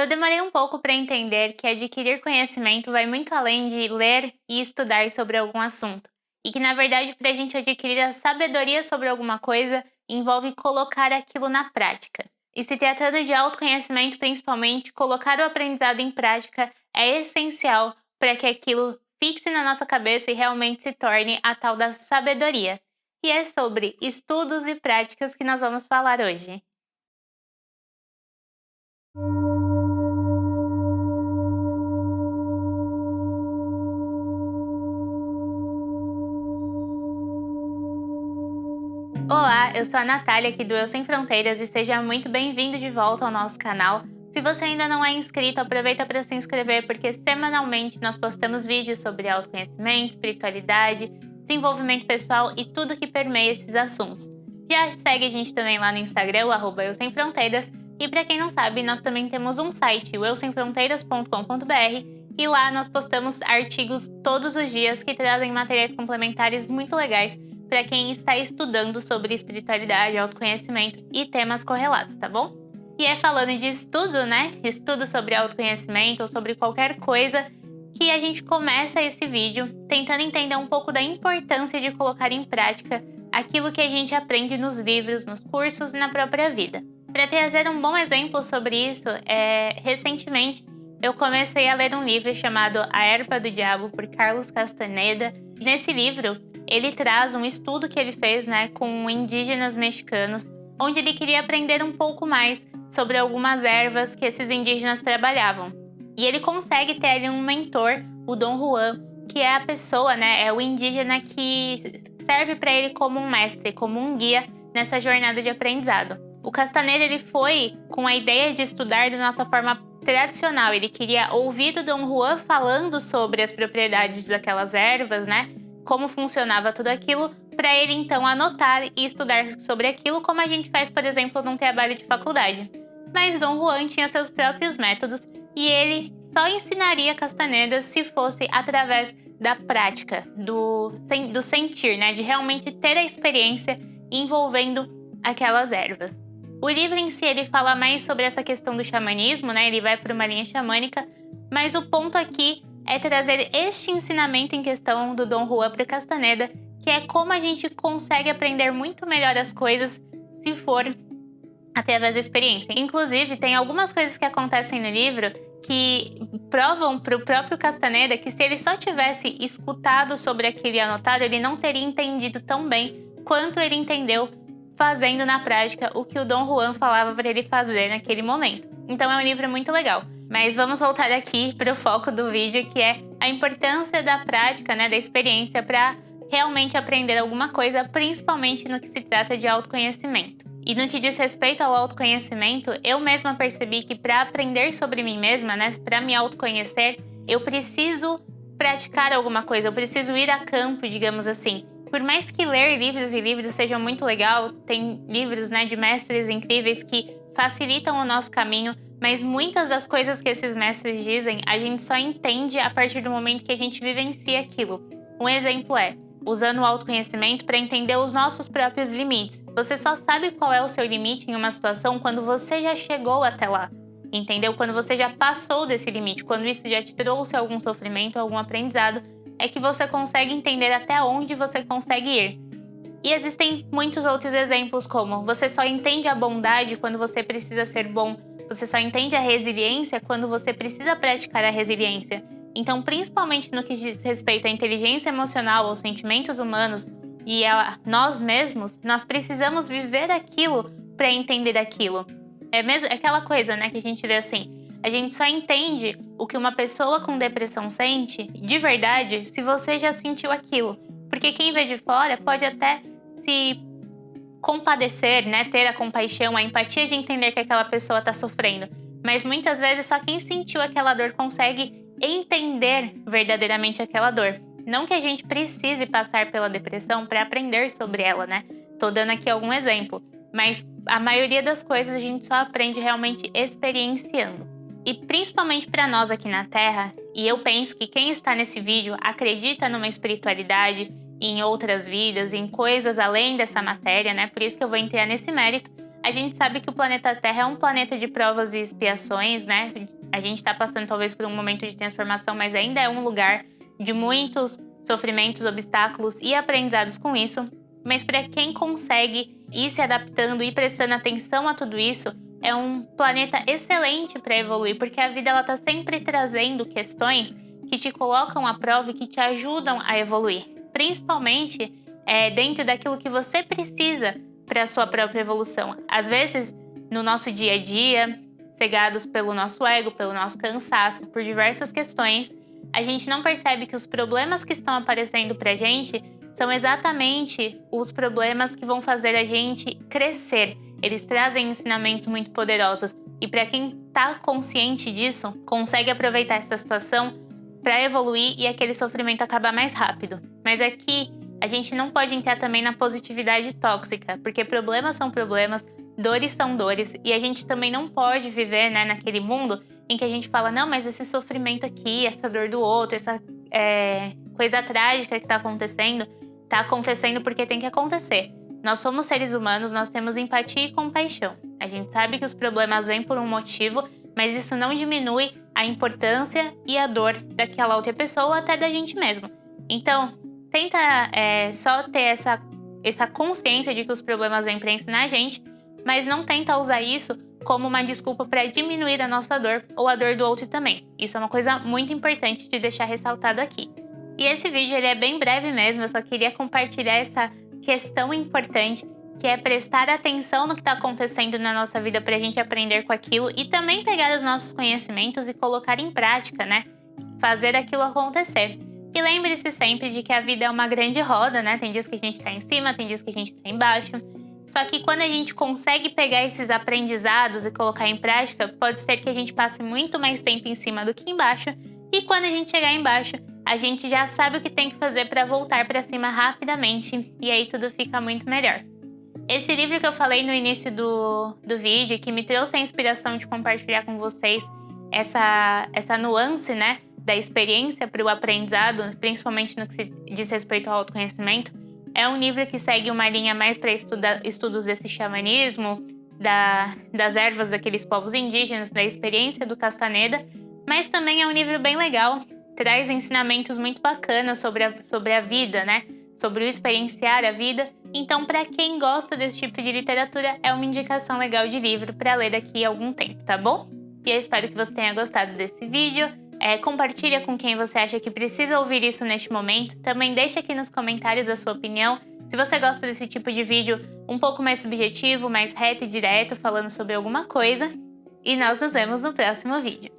Eu demorei um pouco para entender que adquirir conhecimento vai muito além de ler e estudar sobre algum assunto, e que, na verdade, para a gente adquirir a sabedoria sobre alguma coisa, envolve colocar aquilo na prática. E se tratando de autoconhecimento, principalmente, colocar o aprendizado em prática é essencial para que aquilo fixe na nossa cabeça e realmente se torne a tal da sabedoria. E é sobre estudos e práticas que nós vamos falar hoje. Olá, eu sou a Natália aqui do Eu Sem Fronteiras e seja muito bem-vindo de volta ao nosso canal. Se você ainda não é inscrito, aproveita para se inscrever porque semanalmente nós postamos vídeos sobre autoconhecimento, espiritualidade, desenvolvimento pessoal e tudo que permeia esses assuntos. Já segue a gente também lá no Instagram, o @Eu Sem Fronteiras, e para quem não sabe, nós também temos um site, o eusemfronteiras.com.br, e lá nós postamos artigos todos os dias que trazem materiais complementares muito legais para quem está estudando sobre espiritualidade, autoconhecimento e temas correlatos, tá bom? E é falando de estudo, né? Estudo sobre autoconhecimento ou sobre qualquer coisa que a gente começa esse vídeo tentando entender um pouco da importância de colocar em prática aquilo que a gente aprende nos livros, nos cursos e na própria vida. Para trazer um bom exemplo sobre isso, recentemente eu comecei a ler um livro chamado A Erva do Diabo, por Carlos Castaneda. Nesse livro, ele traz um estudo que ele fez, com indígenas mexicanos, onde ele queria aprender um pouco mais sobre algumas ervas que esses indígenas trabalhavam. E ele consegue ter ali um mentor, o Dom Juan, que é a pessoa, é o indígena que serve para ele como um mestre, como um guia nessa jornada de aprendizado. O Castaneda, ele foi com a ideia de estudar da nossa forma tradicional. Ele queria ouvir do Dom Juan falando sobre as propriedades daquelas ervas, como funcionava tudo aquilo, para ele então anotar e estudar sobre aquilo, como a gente faz, por exemplo, num trabalho de faculdade. Mas Dom Juan tinha seus próprios métodos e ele só ensinaria Castaneda se fosse através da prática, do sentir, de realmente ter a experiência envolvendo aquelas ervas. O livro em si, ele fala mais sobre essa questão do xamanismo, ele vai para uma linha xamânica, mas o ponto aqui é trazer este ensinamento em questão do Dom Juan para Castaneda, que é como a gente consegue aprender muito melhor as coisas se for através da experiência. Inclusive, tem algumas coisas que acontecem no livro que provam para o próprio Castaneda que se ele só tivesse escutado sobre aquilo e anotado, ele não teria entendido tão bem quanto ele entendeu fazendo na prática o que o Dom Juan falava para ele fazer naquele momento. Então é um livro muito legal. Mas vamos voltar aqui para o foco do vídeo, que é a importância da prática, da experiência para realmente aprender alguma coisa, principalmente no que se trata de autoconhecimento. E no que diz respeito ao autoconhecimento, eu mesma percebi que para aprender sobre mim mesma, para me autoconhecer, eu preciso praticar alguma coisa, eu preciso ir a campo, digamos assim. Por mais que ler livros e livros seja muito legal, tem livros de mestres incríveis que facilitam o nosso caminho, mas muitas das coisas que esses mestres dizem, a gente só entende a partir do momento que a gente vivencia aquilo. Um exemplo é, usando o autoconhecimento para entender os nossos próprios limites. Você só sabe qual é o seu limite em uma situação quando você já chegou até lá, entendeu? Quando você já passou desse limite, quando isso já te trouxe algum sofrimento, algum aprendizado, é que você consegue entender até onde você consegue ir. E existem muitos outros exemplos, como você só entende a bondade quando você precisa ser bom, você só entende a resiliência quando você precisa praticar a resiliência. Então, principalmente no que diz respeito à inteligência emocional, aos sentimentos humanos e a nós mesmos, nós precisamos viver aquilo para entender aquilo. É mesmo aquela coisa, que a gente vê assim. A gente só entende o que uma pessoa com depressão sente de verdade se você já sentiu aquilo. Porque quem vê de fora pode até se compadecer, ter a compaixão, a empatia de entender que aquela pessoa está sofrendo. Mas muitas vezes só quem sentiu aquela dor consegue entender verdadeiramente aquela dor. Não que a gente precise passar pela depressão para aprender sobre ela, Tô dando aqui algum exemplo. Mas a maioria das coisas a gente só aprende realmente experienciando. E principalmente para nós aqui na Terra, e eu penso que quem está nesse vídeo acredita numa espiritualidade, em outras vidas, em coisas além dessa matéria, Por isso que eu vou entrar nesse mérito. A gente sabe que o planeta Terra é um planeta de provas e expiações, né? A gente está passando talvez por um momento de transformação, mas ainda é um lugar de muitos sofrimentos, obstáculos e aprendizados com isso. Mas para quem consegue ir se adaptando e prestando atenção a tudo isso, é um planeta excelente para evoluir, porque a vida ela tá sempre trazendo questões que te colocam à prova e que te ajudam a evoluir, principalmente dentro daquilo que você precisa para a sua própria evolução. Às vezes, no nosso dia a dia, cegados pelo nosso ego, pelo nosso cansaço, por diversas questões, a gente não percebe que os problemas que estão aparecendo pra gente são exatamente os problemas que vão fazer a gente crescer. Eles trazem ensinamentos muito poderosos e para quem tá consciente disso, consegue aproveitar essa situação para evoluir e aquele sofrimento acabar mais rápido. Mas aqui a gente não pode entrar também na positividade tóxica, porque problemas são problemas, dores são dores, e a gente também não pode viver, né, naquele mundo em que a gente fala, não, mas esse sofrimento aqui, essa dor do outro, essa coisa trágica que tá acontecendo porque tem que acontecer. Nós somos seres humanos, nós temos empatia e compaixão. A gente sabe que os problemas vêm por um motivo, mas isso não diminui a importância e a dor daquela outra pessoa ou até da gente mesmo. Então, tenta só ter essa consciência de que os problemas vêm para ensinar a gente, mas não tenta usar isso como uma desculpa para diminuir a nossa dor ou a dor do outro também. Isso é uma coisa muito importante de deixar ressaltado aqui. E esse vídeo ele é bem breve mesmo, eu só queria compartilhar essa questão importante, que é prestar atenção no que está acontecendo na nossa vida para a gente aprender com aquilo e também pegar os nossos conhecimentos e colocar em prática, né? Fazer aquilo acontecer. E lembre-se sempre de que a vida é uma grande roda, né? Tem dias que a gente tá em cima, tem dias que a gente tá embaixo. Só que quando a gente consegue pegar esses aprendizados e colocar em prática, pode ser que a gente passe muito mais tempo em cima do que embaixo. E quando a gente chegar embaixo, a gente já sabe o que tem que fazer para voltar para cima rapidamente. E aí tudo fica muito melhor. Esse livro que eu falei no início do vídeo, que me trouxe a inspiração de compartilhar com vocês essa nuance, né? Da experiência para o aprendizado, principalmente no que se diz respeito ao autoconhecimento, é um livro que segue uma linha mais para estudos desse xamanismo, das ervas daqueles povos indígenas, da experiência do Castaneda, mas também é um livro bem legal, traz ensinamentos muito bacanas sobre a vida, né? Sobre o experienciar a vida. Então, para quem gosta desse tipo de literatura, é uma indicação legal de livro para ler daqui a algum tempo, tá bom? E eu espero que você tenha gostado desse vídeo. Compartilha com quem você acha que precisa ouvir isso neste momento. Também deixa aqui nos comentários a sua opinião. Se você gosta desse tipo de vídeo um pouco mais subjetivo, mais reto e direto, falando sobre alguma coisa. E nós nos vemos no próximo vídeo.